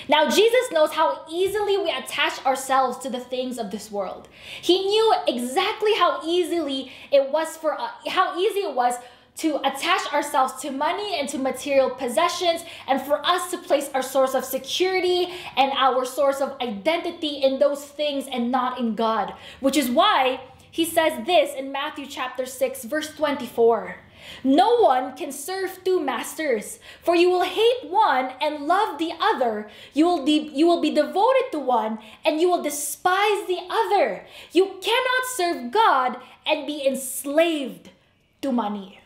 Now, Jesus knows how easily we attach ourselves to the things of this world. He knew exactly how easy it was to attach ourselves to money and to material possessions, and for us to place our source of security and our source of identity in those things and not in God. Which is why he says this in Matthew chapter 6, verse 24. No one can serve two masters, for you will hate one and love the other. You will be devoted to one and you will despise the other. You cannot serve God and be enslaved to money.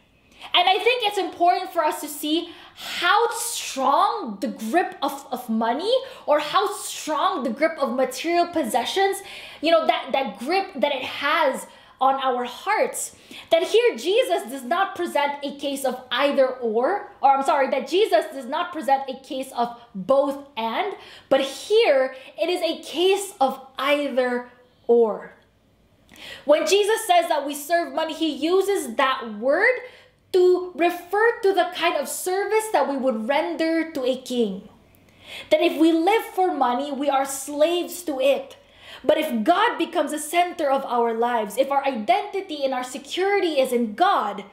And I think it's important for us to see how strong the grip of money, or how strong the grip of material possessions, that grip that it has on our hearts. That here Jesus does not present a case of that Jesus does not present a case of both and, but here it is a case of either or. When Jesus says that we serve money, he uses that word to refer to the kind of service that we would render to a king. That if we live for money, we are slaves to it. But if God becomes the center of our lives, if our identity and our security is in God,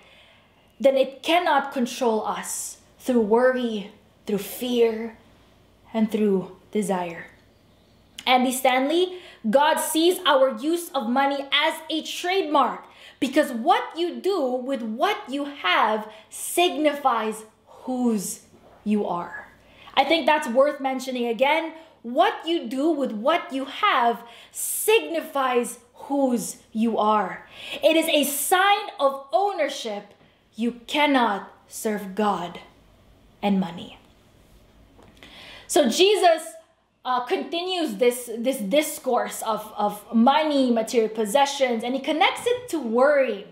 then it cannot control us through worry, through fear, and through desire. Andy Stanley, God sees our use of money as a trademark, because what you do with what you have signifies whose you are. I think that's worth mentioning again. What you do with what you have signifies whose you are. It is a sign of ownership. You cannot serve God and money. So Jesus continues this discourse of money, material possessions, and he connects it to worry.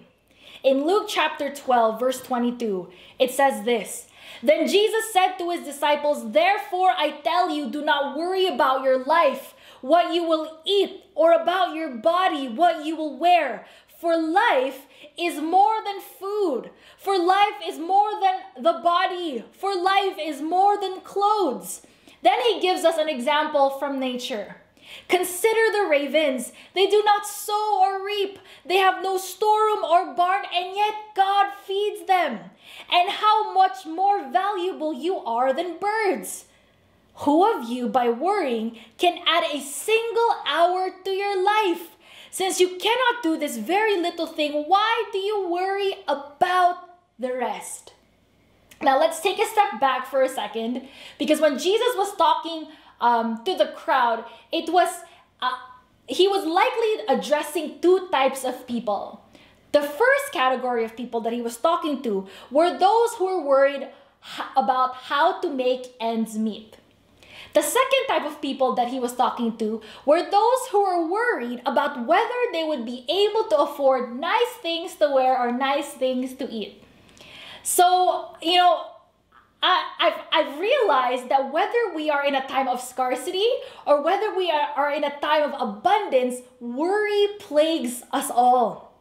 In Luke chapter 12, verse 22, it says this: Then Jesus said to his disciples, Therefore I tell you, do not worry about your life, what you will eat, or about your body, what you will wear. For life is more than food. For life is more than the body. For life is more than clothes. Then he gives us an example from nature. Consider the ravens. They do not sow or reap. They have no storeroom or barn, and yet God feeds them. And how much more valuable you are than birds. Who of you, by worrying, can add a single hour to your life? Since you cannot do this very little thing, why do you worry about the rest? Now let's take a step back for a second, because when Jesus was talking to the crowd, he was likely addressing two types of people. The first category of people that he was talking to were those who were worried about how to make ends meet. The second type of people that he was talking to were those who were worried about whether they would be able to afford nice things to wear or nice things to eat. So, I've realized that whether we are in a time of scarcity or whether we are in a time of abundance, worry plagues us all.